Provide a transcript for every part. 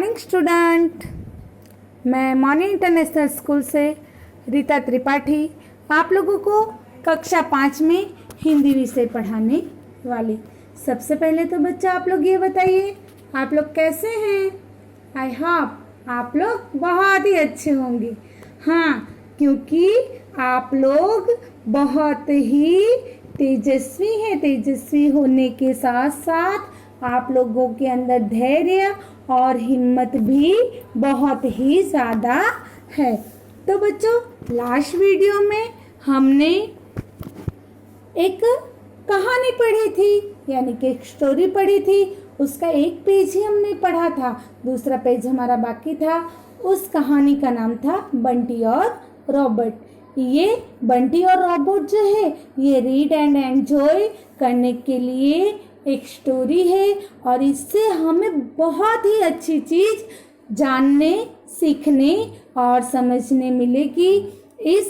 Morning student. मैं morning international school से रीता त्रिपाठी आप लोगों को कक्षा 5 में हिंदी विषय पढ़ाने वाली। सबसे पहले तो बच्चा आप लोग ये बताइए आप लोग कैसे हैं। आई होप आप लोग बहुत ही अच्छे होंगे। हाँ, क्योंकि आप लोग बहुत ही तेजस्वी हैं। तेजस्वी होने के साथ साथ आप लोगों के अंदर धैर्य और हिम्मत भी बहुत ही ज़्यादा है। तो बच्चों, लास्ट वीडियो में हमने एक कहानी पढ़ी थी, यानी कि एक स्टोरी पढ़ी थी। उसका एक पेज ही हमने पढ़ा था, दूसरा पेज हमारा बाकी था। उस कहानी का नाम था बंटी और रॉबर्ट। ये बंटी और रॉबर्ट जो है ये रीड एंड एंजॉय करने के लिए एक स्टोरी है और इससे हमें बहुत ही अच्छी चीज़ जानने, सीखने और समझने मिलेगी। इस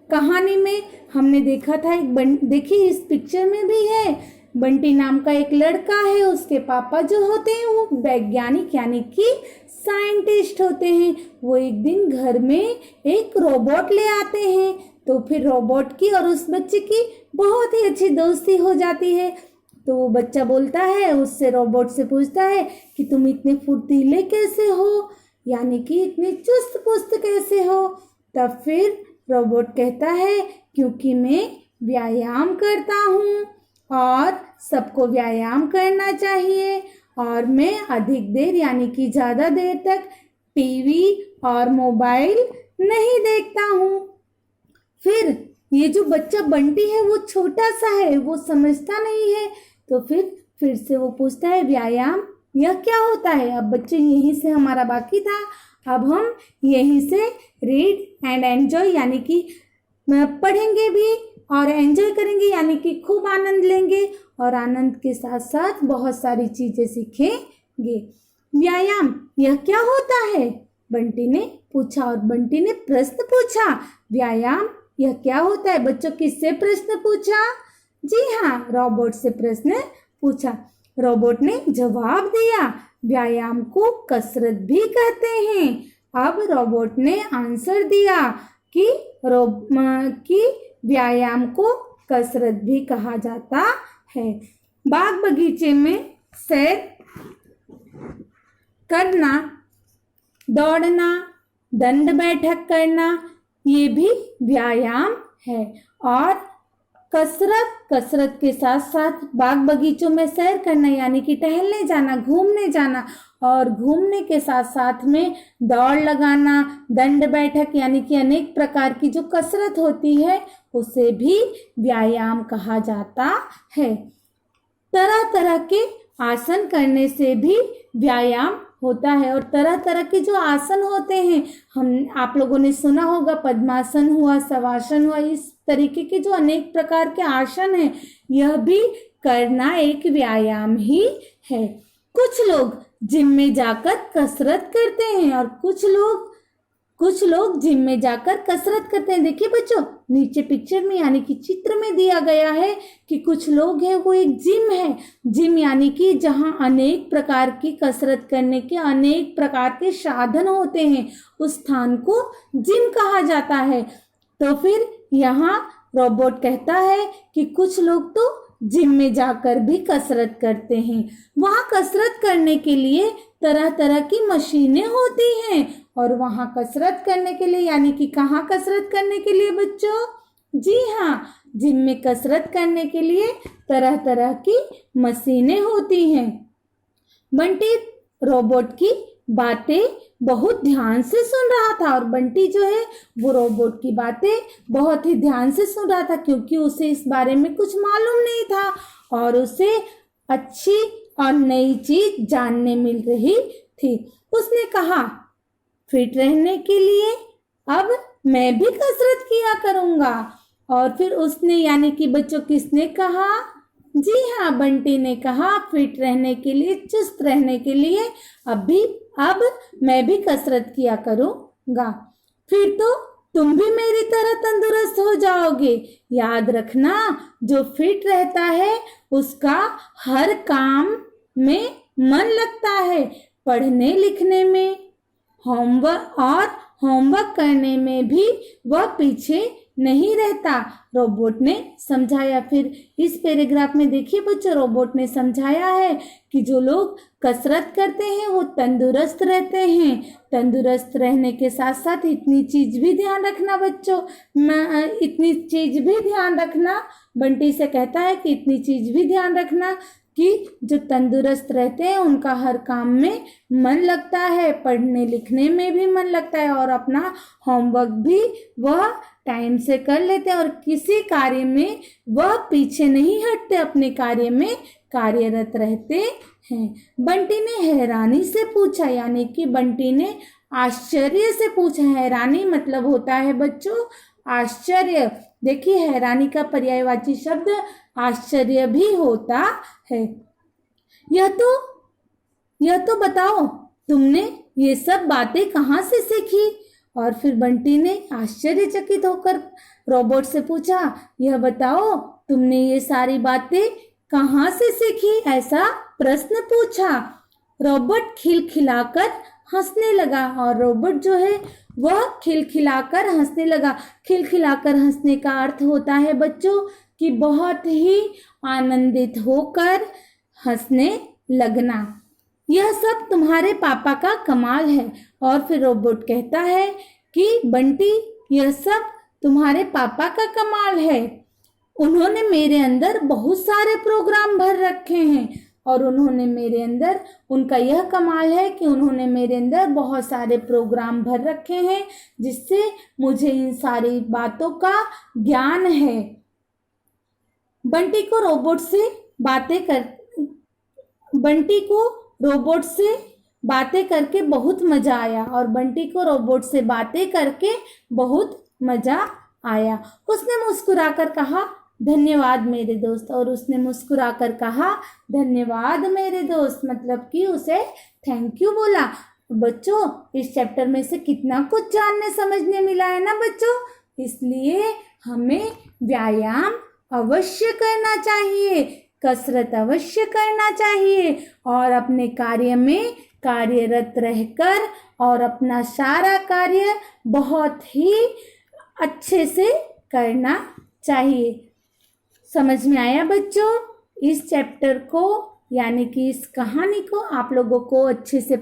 कहानी में हमने देखा था देखिए इस पिक्चर में भी है, बंटी नाम का एक लड़का है। उसके पापा जो होते हैं वो वैज्ञानिक यानी कि साइंटिस्ट होते हैं। वो एक दिन घर में एक रोबोट ले आते हैं। तो फिर रोबोट की और उस बच्चे की बहुत ही अच्छी दोस्ती हो जाती है। तो वो बच्चा बोलता है, उससे रोबोट से पूछता है कि तुम इतने फुर्तीले कैसे हो, यानी कि इतने चुस्त पुस्त कैसे हो। तब फिर रोबोट कहता है क्योंकि मैं व्यायाम करता हूँ और सबको व्यायाम करना चाहिए और मैं अधिक देर यानी कि ज़्यादा देर तक टीवी और मोबाइल नहीं देखता हूँ। फिर ये जो बच्चा बंटी है वो छोटा सा है, वो समझता नहीं है। तो फिर से वो पूछता है व्यायाम यह क्या होता है। अब बच्चे यहीं से हमारा बाकी था, अब हम यहीं से रीड एंड एंजॉय यानी कि पढ़ेंगे भी और एंजॉय करेंगे, यानी कि खूब आनंद लेंगे और आनंद के साथ साथ बहुत सारी चीजें सीखेंगे। व्यायाम यह क्या होता है, बंटी ने पूछा। और बंटी ने प्रश्न पूछा, व्यायाम यह क्या होता है। बच्चों, किससे प्रश्न पूछा? जी हाँ, रोबोट से प्रश्न पूछा। रोबोट ने जवाब दिया, व्यायाम को कसरत भी कहते हैं। अब रोबोट ने आंसर दिया कि व्यायाम को कसरत भी कहा जाता है। बाग बगीचे में सैर करना, दौड़ना, दंड बैठक करना ये भी व्यायाम है। और कसरत के साथ साथ बाग बगीचों में सैर करना यानी कि टहलने जाना, घूमने जाना, और घूमने के साथ साथ में दौड़ लगाना, दंड बैठक यानी कि अनेक प्रकार की जो कसरत होती है उसे भी व्यायाम कहा जाता है। तरह तरह के आसन करने से भी व्यायाम होता है और तरह तरह के जो आसन होते हैं आप लोगों ने सुना होगा, पद्मासन हुआ, शवासन हुआ, इस तरीके के जो अनेक प्रकार के आसन हैं यह भी करना एक व्यायाम ही है। कुछ लोग जिम में जाकर कसरत करते हैं और कुछ लोग जिम में जाकर कसरत करते हैं। देखिए बच्चों, नीचे पिक्चर में यानी कि चित्र में दिया गया है कि कुछ लोग हैं वो एक जिम है। जिम यानी कि जहां अनेक प्रकार की कसरत करने के अनेक प्रकार के साधन होते हैं, उस स्थान को जिम कहा जाता है। तो फिर यहाँ रोबोट कहता है कि कुछ लोग तो जिम में जाकर भी कसरत करते हैं। वहाँ कसरत करने के लिए तरह तरह की मशीनें होती हैं और वहाँ कसरत करने के लिए यानी कि कहाँ कसरत करने के लिए बच्चों? जी हाँ, जिम में कसरत करने के लिए तरह तरह की मशीनें होती हैं। बंटी रोबोट की बातें बहुत ध्यान से सुन रहा था और बंटी जो है वो रोबोट की बातें बहुत ही ध्यान से सुन रहा था क्योंकि उसे इस बारे में कुछ मालूम नहीं था और उसे अच्छी और नई चीज जानने मिल रही थी। उसने कहा फिट रहने के लिए अब मैं भी कसरत किया करूंगा। और फिर उसने यानी कि बच्चों किसने कहा? जी हाँ, बंटी ने कहा फिट रहने के लिए, चुस्त रहने के लिए अब मैं भी कसरत किया करूंगा। फिर तो तुम भी मेरी तरह तंदुरुस्त हो जाओगे। याद रखना, जो फिट रहता है उसका हर काम में मन लगता है। पढ़ने लिखने में होमवर्क करने में भी वह पीछे नहीं रहता, रोबोट ने समझाया। फिर इस पैराग्राफ में देखिए बच्चों, रोबोट ने समझाया है कि जो लोग कसरत करते हैं वो तंदुरुस्त रहते हैं। तंदुरुस्त रहने के साथ साथ इतनी चीज भी ध्यान रखना बच्चों, इतनी चीज भी ध्यान रखना, बंटी से कहता है कि इतनी चीज भी ध्यान रखना कि जो तंदुरुस्त रहते हैं उनका हर काम में मन लगता है, पढ़ने लिखने में भी मन लगता है और अपना होमवर्क भी वह टाइम से कर लेते हैं और किसी कार्य में वह पीछे नहीं हटते, अपने कार्य में कार्यरत रहते हैं। बंटी ने हैरानी से पूछा, यानी कि बंटी ने आश्चर्य से पूछा। हैरानी मतलब होता है बच्चों आश्चर्य। देखिए हैरानी का पर्यायवाची शब्द आश्चर्य भी होता है। यह तो बताओ तुमने ये सब बातें कहाँ से सीखी? और फिर बंटी ने आश्चर्यचकित होकर रोबोट से पूछा, यह बताओ तुमने ये सारी बातें कहाँ से सीखी? ऐसा प्रश्न पूछा। रोबोट खिलखिलाकर हंसने लगा और रोबोट जो है वह खिलखिलाकर हंसने लगा। खिलखिलाकर हंसने का अर्थ होता है बच्चों कि बहुत ही आनंदित होकर हंसने लगना। यह सब तुम्हारे पापा का कमाल है। और फिर रोबोट कहता है कि बंटी यह सब तुम्हारे पापा का कमाल है। उन्होंने मेरे अंदर बहुत सारे प्रोग्राम भर रखे हैं और उनका यह कमाल है कि उन्होंने मेरे अंदर बहुत सारे प्रोग्राम भर रखे हैं जिससे मुझे इन सारी बातों का ज्ञान है। बंटी को रोबोट से बातें करके बहुत मजा आया और बंटी को रोबोट से बातें करके बहुत मजा आया। उसने मुस्कुराकर कहा, धन्यवाद मेरे दोस्त। और उसने मुस्कुराकर कहा, धन्यवाद मेरे दोस्त, मतलब कि उसे थैंक यू बोला। बच्चों इस चैप्टर में से कितना कुछ जानने समझने मिला है ना बच्चों। इसलिए हमें व्यायाम अवश्य करना चाहिए, कसरत अवश्य करना चाहिए और अपने कार्य में कार्यरत रहकर और अपना सारा कार्य बहुत ही अच्छे से करना चाहिए। समझ में आया बच्चों? इस चैप्टर को यानी कि इस कहानी को आप लोगों को अच्छे से